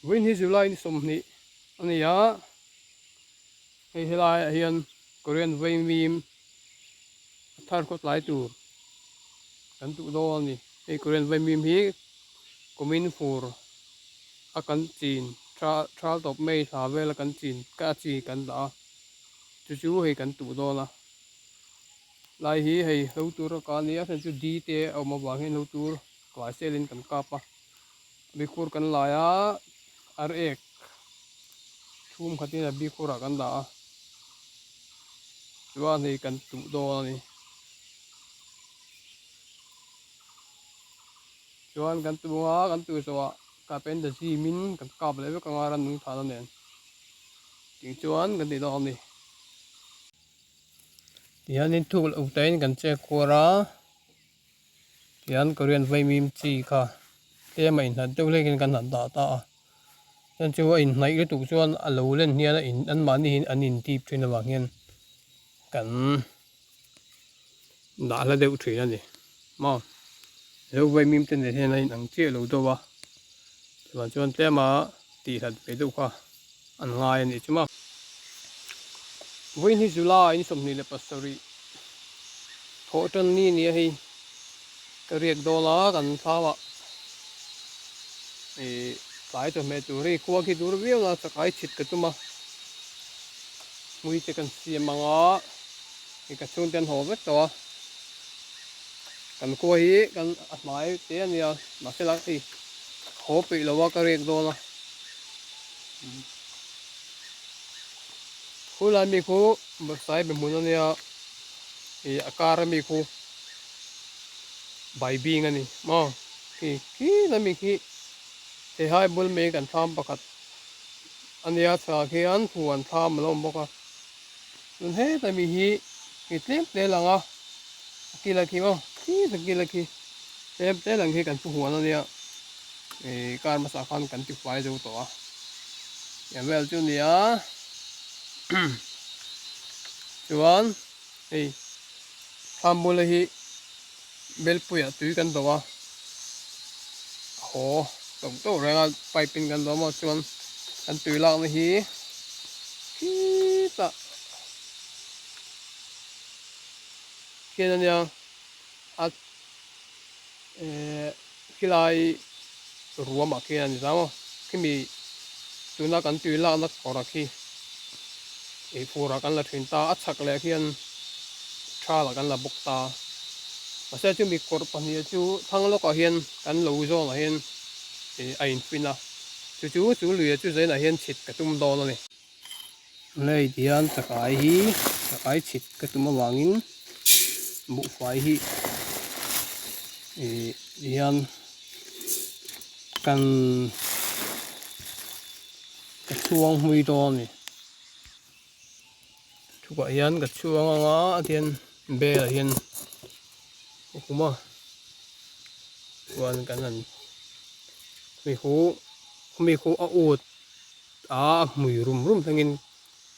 Vinh hi July ni som ni ani ya hei helai hian Korean vaimim thar khot lai tu kan tu do ani hei Korean vaimim hi komin fur akan chin thral top mei tha vel kan chin ka chi kan da chu hei kan tu do la lai hi hei ho tur ka ni a chu di te au ma wang hin ho tur klai selin kan kapa bikur kan la ya riak thum khatina bikura kan da chuan hei kan tu do ani chuan kan tu nga kan tu so ka pen da ji min kan kap le ka ngaran nu tha nen ting chuan kan ti do ani tian in thul u tain kan che khora tian Korean vaimim chi kha te mai na tu lekin kan han da ta chan chu in nai le tu chuan a lo len hian in an mani hin an in tip thina wa hian kan da la deuh thina ni ma lo vaimim te ne hian in ang che lo do wa chuan te ma ti that pe du kha an ngai ni chuma Vinh hi July ni som ni le pastori thotan ni ni hi ka riak do la kan thawa e kai to me tu ri kwa ki dur viu la chakai chhit ka tuma mui te kan si manga ki ka chun ten ho vek to kan ko hi kan asmai te ania ma se la hi ho pe lo wa ka riak do la khula mi khu ba sai be mun ania e akara mi khu bai bing ani ma ki na mi ki te hai bul me kan tham pakhat ania cha khian thuan tham lo boka tun he ta mi hi kitlem te langa kila ki mo ki ta kila ki te lang hi kan pu huan ania e kar ma sa khan kan ti fai zo to a ya vel chu nia chuan ei tham bul hi bel puya tui kan do wa ho tổng tổ ra piping kan do ma chuan kan tui lak ni hi ki ta kian ania at kilai ruama kian ni zamo kimi tuna kan tui lak na kora ki e pura kan la thin ta achak le khian tha la kan la buk ta ase chu mi kor pani chu thang lo ka hian kan lo zo la hian e a in pina chu lui chu zai na hian chhit ka tum do lo ni nei dian chakai hi chakai chhit ka tum awangin bu fai hi e dian kan ka chuang hui do ni chu ka hian ka chuang anga tian be la hian kuma chuan kan an mi khu a ut a mui rum thangin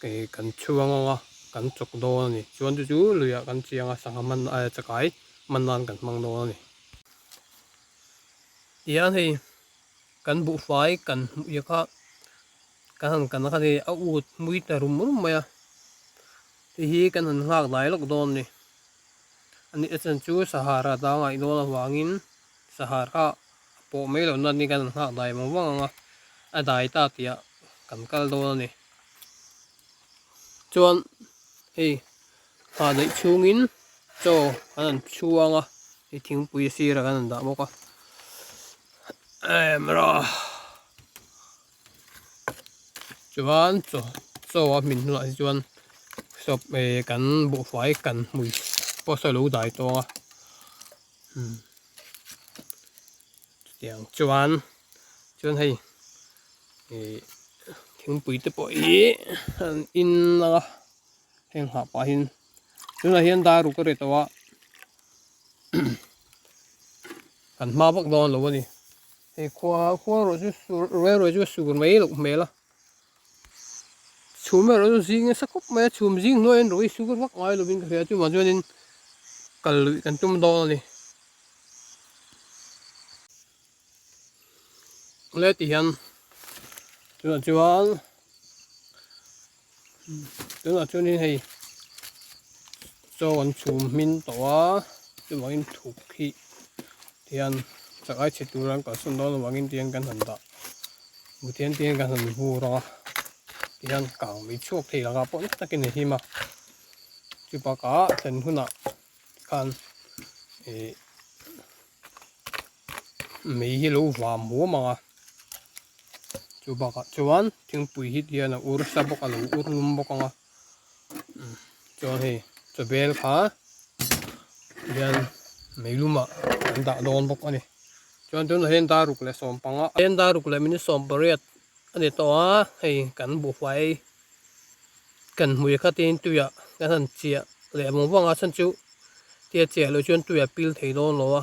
ke kan chuang anga kan chok do ni chuan chu luya kan chianga sanga man a chakai man nan kan mang do ni tian hei kan bu fai kan ya kha kan kha ni a ut mui ta rum maya hi kan han ngak lai lok don ni ani echen chu sahara da ngai do la wangin sahara po me lo nan ni kan ngak dai ma wanga a dai ta tia kan kal do ni chuan hei ha dei chungin cho kan chuanga i thing pui si ra kan da mo ka ra chuan cho a min la chuan sop kan bu fai kan mui po sa lo dai to a tiang chuan hei thing pui te po i an in la heng ha pa hin chuna hian da ru ka re to a kan ma bak don lo ni hei khwa ro chu sur mai lo me la chum ro chu jing sakop me chum jing no en roi sugar wak ngai lo bin ka chu ma chuan in kal kan tum do ni le ti hian chuan chuan in hei chuan chum min towa chu wangin thuk hi tian chakai chhit turan ka sun don wangin tiang kan han da mutian tiang kan han hu ronga tian kang mi chuak thei langa pon takin hi ma chu pa ka ten huna kan mei hi lo vam mo manga chu ba ka chuan thingpui hi tian a ur sa bok a lo ur lum bok anga chuan hei chabel kha tian meiluma kan da don bok ani chuan tun hen da ruk le som panga hen da ruk le min som pariat ani to a hei kan bu fai kan hui kha tin tuya kan han chia le mong wanga chan chu tia chia lo chuan tuya pil thei don lo a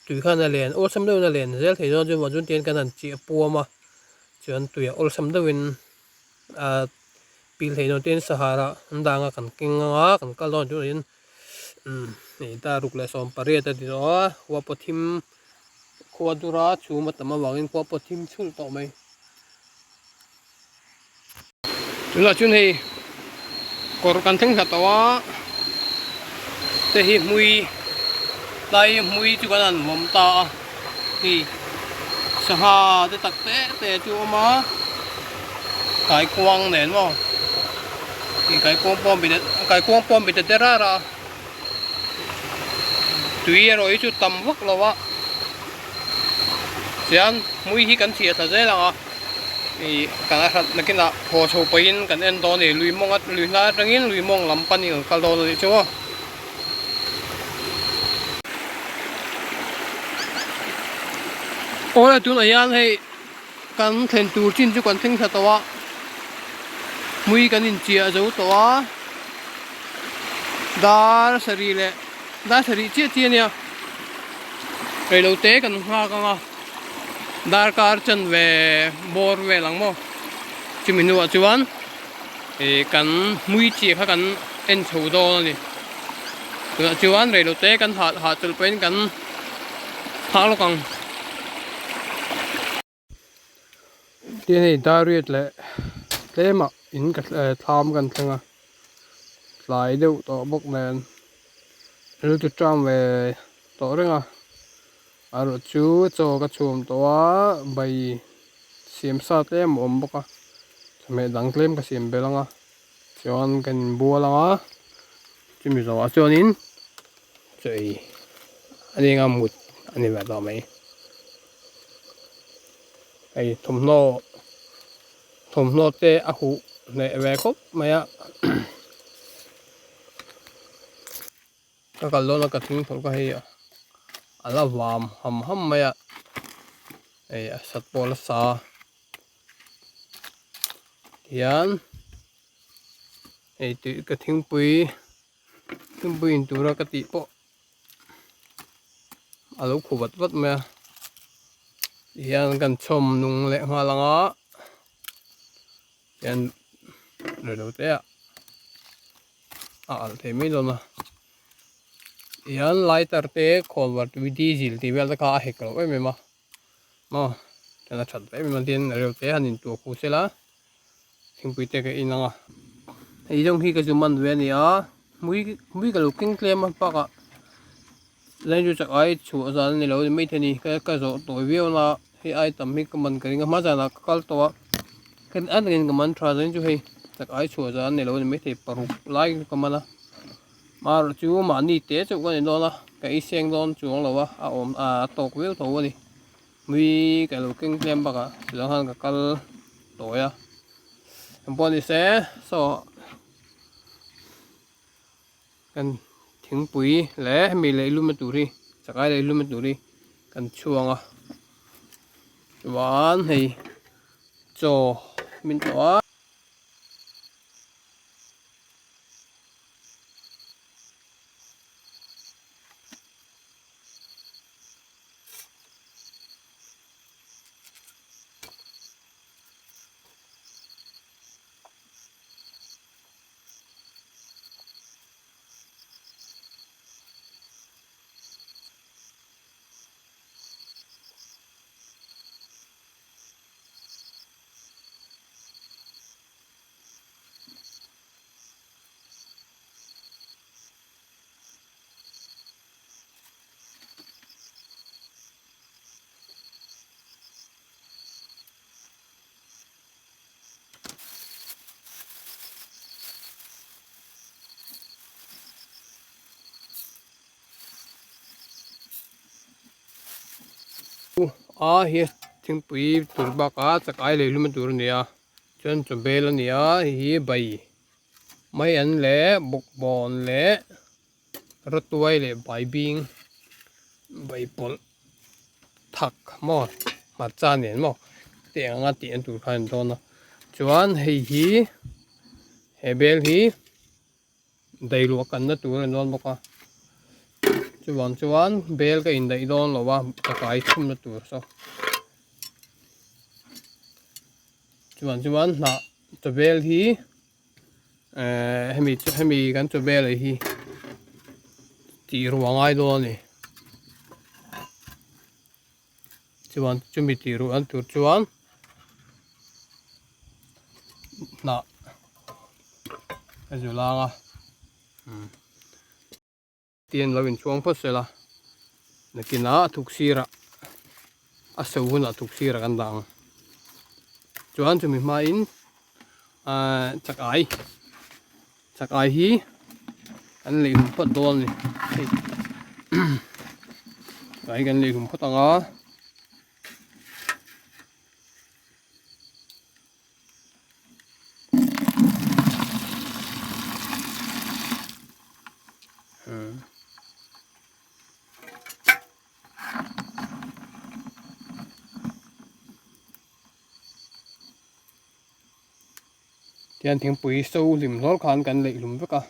tui khan a len ol sam do na len zel thei don chu wa chun tian kan han chia puama chuan tuya ol sam do in a pil thei don ten sahara ndanga kan kinga kan kal don chu in nei ta ruk le som pariat a ti do a wa pothim khua dura chu ma tama wangin khua pothim chul to mai chula chun hei kor kan theng hatawa te hi mui lai mui chu kan an mom ta hi saha te tak te chu ma kai kwang nen mo ki kai kwang pom bi te ra ra tui rồi chu tam vak lawa chian mui hi kan thia tha zela nga i kana khat nakina ho chho pain kan en do ni lui mong at lui na rangin lui mong lam pani kal do ni chu ora tu na yan hei kan thlen tur chin chu kan thing tha tawa mui kan in chia zo tawa dar sari le da sari chia chia nia rồi lâu tế cần hoa con à dar car chân về bor về lăng mo chỉ mình nuôi chuan thì cần mũi chia khác cần en sầu đô này rồi chuan rồi lâu tế cần hạt chụp bên cần tháo lo con cái này ta riết lệ thế mà in cái tham cần thằng à lại đâu tổ bốc nền rồi tụt tram về tổ đấy à rồi chú cho cái chùm toa bay xiêm sát em ôm bốc à mẹ đăng lên cái xiêm bê lăng à chọn cái bùa lăng à chứ mình rồi chọn in rồi anh em ngắm một anh em vào đó mấy cái thùng nô tê à hú này về khúc mày á cái lô nó cái thùng thùng cái gì à ala vam ham mày á ấy sát bol sa hian ấy tụi cái thing pui in tura cái tị po alo khu vật mày hian kan chom nung le nga langa hian rồi đâu thế al thế mi don hian lighter te khol vi diesel ti vel ka hek lo em ma mo tana chat em man tin rồi te hanin tu khu sela thing pui te ka inanga ei jong hi ka juman ve ni a mui ka looking claim pa ka lên cho chakai chu za ni lo mai thani ka zo to view na hi ai tam mi ka man kari nga ma jana kal to kan an ngin ka man thra zen chu hei chakai chu za ni lo mai thei paru lai ka mana mar chu ma ni te chu ka ni do na ka i seng don chu lo wa a om a tok view to ni mui ka looking claim ba ka lo han ka kal to ya pon se so kan thing pui le mi le lu ma turi chakai le lu ma turi kan chuanga chuan hei cho min to hi thing pui turba ka chakai le lum tur nia chuan chu bel ania hi bai mai an le buk bon le ratuai le bai bing bai pol thak mo ma cha nen mo te anga ti an tur khan don na chuan hei hi he bel hi dai lu kan na tur non boka chuan bel ka in dai don lo wa chakai thum na tur so chuan na to bel hi hemi kan to bel hi ti ruangai do ni chuan chumi ti ru an tur chuan na azulanga tiền là mình chuông phát sẽ là cái ná thuộc xì ra sầu hun là thuộc xì raกันดังchuan chúng mình mai in chakai hi anh lấy hùng phát đòn này cái anh lấy hùng phát tăng á tiền tiếng bùi sâu lim lor khan kan lấy lum veka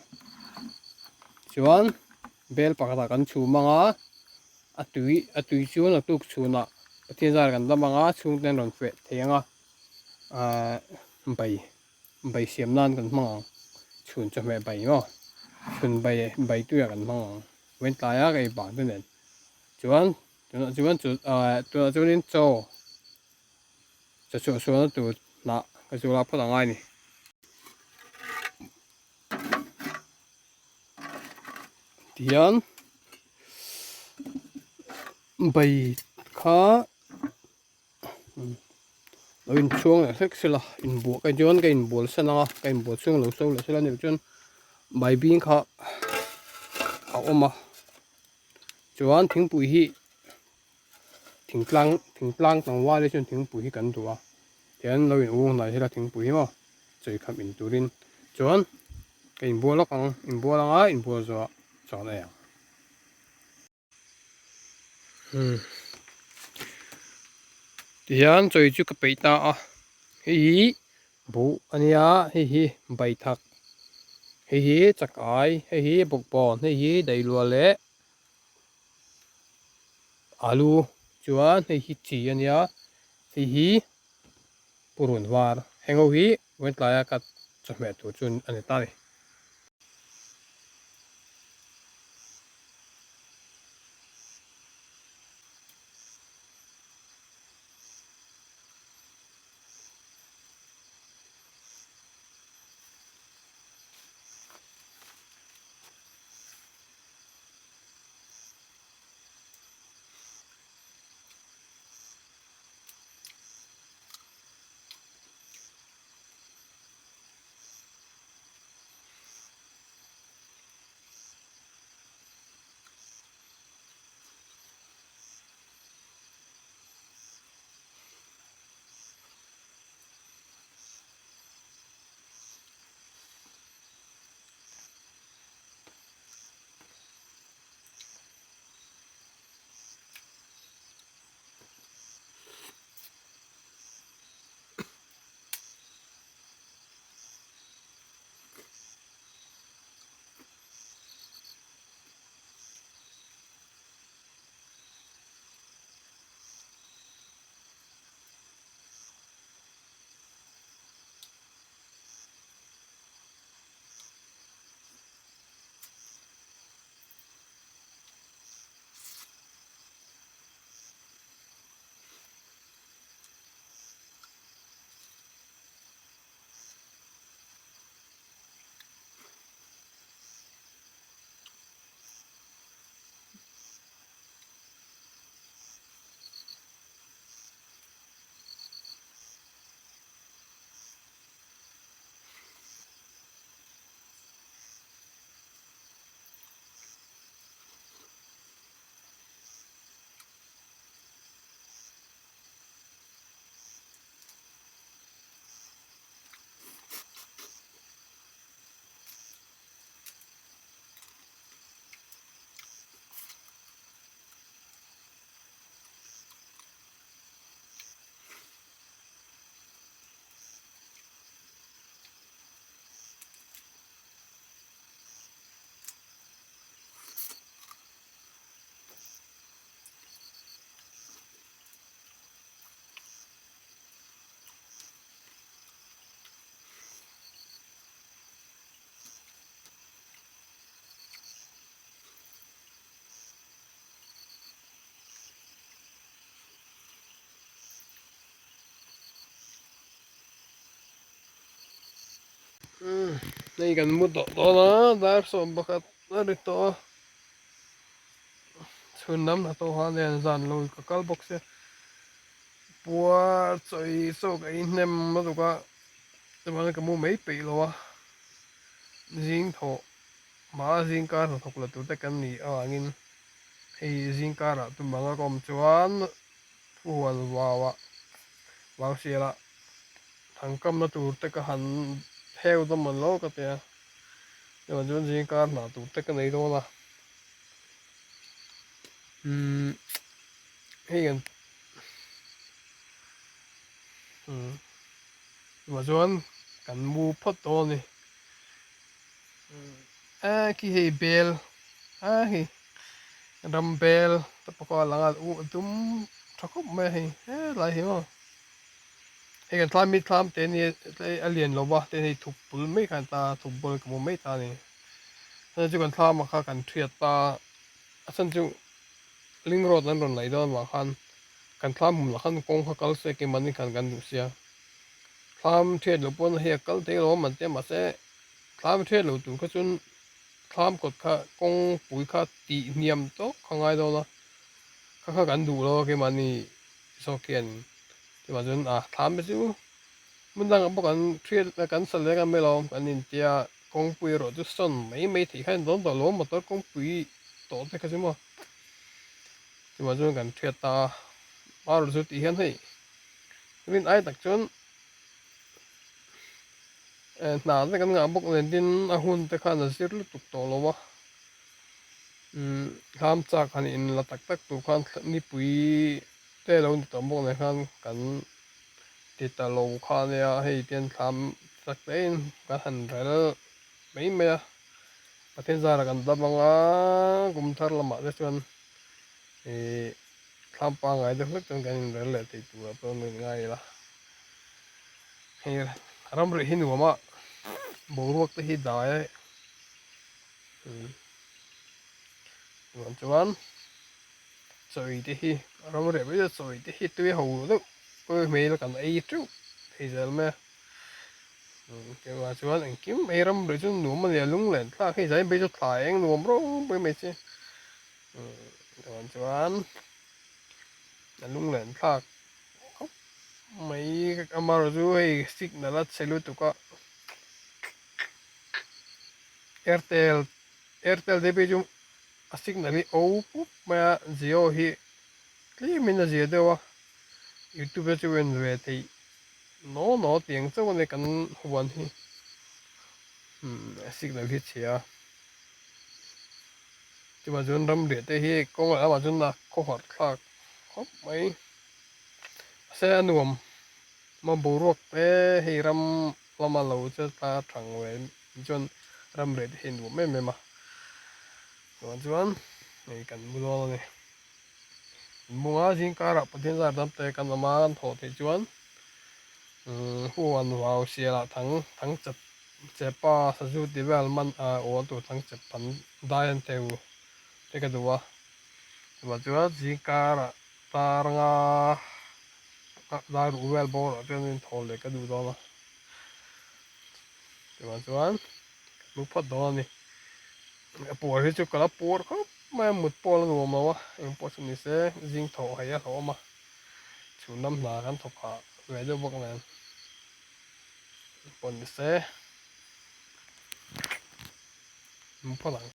chuan bel pakata kan chu manga atui chuan atuk chuna thiên gia kan da manga chung ten ron fe thenga bai siam nan kan mang chun cho mẹ bai mo chun bai tu ya kan mang wen ta ya cái bang ten chuan chuan in cho cho tu na cái chu la pha ngai ni tian bai kha lo in chuang la thek sila in bu cái chuan cái in bol sana cái in bol chung lo so la sila ni chuan bai bing kha a oma chuan thing pui hi thing tlang tang wa le chuan thing pui hi kan tua tian lo in ung lai sila thing pui mo chei kham in turin chuan cái in bol ang in bol anga in bol zo chọn này tian choi chu ka peita a hi bu ania hi bai thak hi chakai hi bok bon hi dai lua le alu chuan hi chi ania hi purun war hengo hi wen tlaya ka chame tu chun ani ta ni Đây gần một độ đó nó đã sớm bạc nó được to xuân năm là to hoa đèn dàn lùi cả các bọc xe bùa chơi số cái nem mà tụi cái tụi mình cái mua mấy bị rồi riêng thọ mà riêng cả là thuộc là tụi ta cần nhỉ anh hay riêng cả là tụi mình có một chuan phù hợp vào xe là thằng cầm nó tụi ta cái hành theo tụi mình lo cái tiền nhưng mà chúng riêng cả là tụi ta cái này thôi là hay gần mà chuan cần mua phật to này khi hay bel khi ram bel tập có là tụm thắc mẹ hay lại hiểu hay gần tham mi tham tên này alien lo ba tên này thục bul mấy cái ta thục bul cái mấy ta này nên chỉ cần tham mà khác cần thiệt ta sân chung linh rod nan ron lại đó mà khan cần tham mum là khan kong khác cal sẽ cái mình cần cần đúng chưa tham thiệt lo pon hay cal thế lo mình thế mà sẽ tham thiệt lo tụ cái chun tham cột khác kong bụi khác tị niệm tốt không ai đâu là khác khác cần đủ lo cái mình so kiện thì mà chun tham bây giờ mình đang bốc ăn thiệt là cần sờ lên cái mấy lo cần nhìn tia kong bụi rồi chứ son mấy mấy thì hay đó đó lo mà đó kong bụi tốt thế cái gì mà thì mà chun cần thiệt ta mà rồi chút hiện hay nên ai đặc trưng nào thì cái ngã bốc lên tin ahun te khan là sir lu tuk to lo wa ham cha khan in la tak tak tu khan ni pui te lo ni tom bok ne khan kan ti ta lo khan ya hei tian tham tak te ka han rel mấy me pathen za ra kan da manga gum thar lama de chuan e tham pa ngai de hlek chang kan rel le te tu a pon ngai la hei ram ri hin wa ma bo ruak te hi dai chuan rồi thì hi rồi mà bây giờ rồi thì hi tôi hầu đó tôi mấy là cần ấy chút thì giờ mà cái mà chuan anh kiếm mấy ram rồi chúng nó mà liền lung lên ta khi giải bây giờ thải anh nó bro bây mấy chứ chuan là lung lên ta mấy cái mà rồi hay signal là xe tụ có Airtel Airtel để bây giờ signal đi ô mà Jio hi cái mình là gì đâu YouTube cho bên về thì nó tiếng cho nên cần hoàn thì signal hit chia thì mà chúng đâm điện thì hi có là mà chúng là có hoạt khác không mấy xe nuông mà bù ruột thế hi ram lama lâu cho ta thằng về chúng ram điện thì nuông mấy mấy mà còn chúng này cần mua này mua gì cả là phần ra đâm tay cần mà ăn thổ thì chúng huan vào xe là thằng thằng chập chập pa sa ju development o tu thằng chập pan dai teu te ka duwa mà chúa chỉ cả là ta nga da ru wel bo rồi cho nên thổi lại cái đủ đó mà mà chúa lúc phát đó này bỏ hết cho cả là bỏ không mà một bỏ là đủ mà wa em bỏ xuống sẽ riêng thổi hay là thổi mà chủ năm là hắn thổi cả về đâu bốc này còn sẽ một phát lặng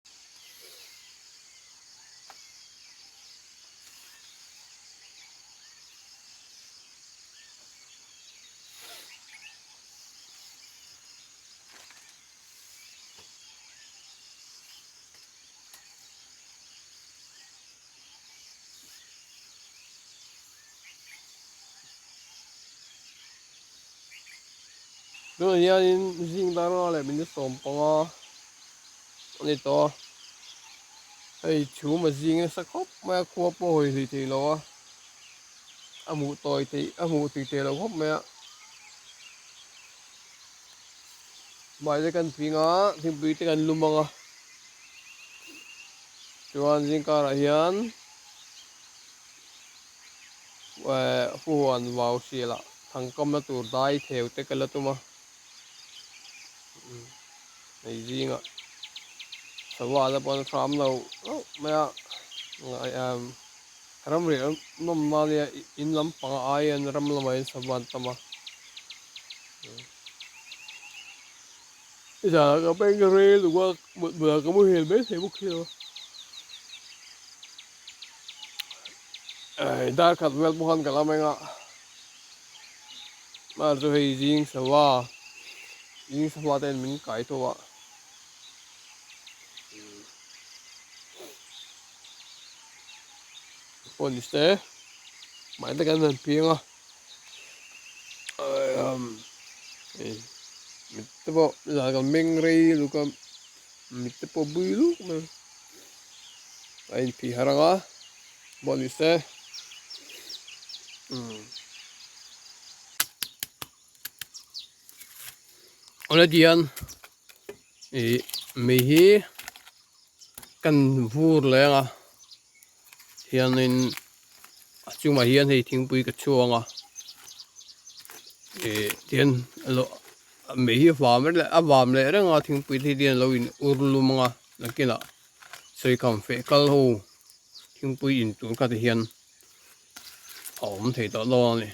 rồi giờ riêng ta nó lại mình sống bằng này to hay chú mà riêng sắc hốc mà khua bồi thì nó mù tỏi thì mù thì nó hốc mẹ bài cái cần phi ngã thì bị cái cần lùm bằng chuan riêng cả là hiền và phu hoàn vào xì là thằng công nó tụt đai theo tới cái là tụi mà này gì ngạ sao vào là bọn farm lâu mày à ram rì nó mà đi in lắm bằng ai anh ram làm ai sao vào tama giờ có bên cái rê rồi qua một bữa có một hiền biết thấy một kia đã khát vẹt bukan cả làm anh ạ mà rồi hay riêng sao vào tên mình cái thôi ạ còn đi xe mãi tới cái này pieng à mitte po laga mengre luka mitte po builu mà anh phi haranga bọn đi xe ở đây anh mi hi kan vur le nga hian in chung ma hian hei thing pui ka chuanga tian lo mi hi vam le ra nga thing pui thi dian lo in urlum nga nakila soi kam fe kal ho thing pui in tur ka hian om thei to lo ni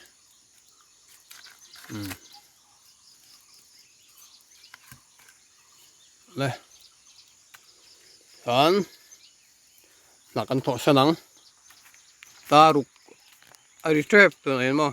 le han na kan tho sanang taruk ari trap to nei ma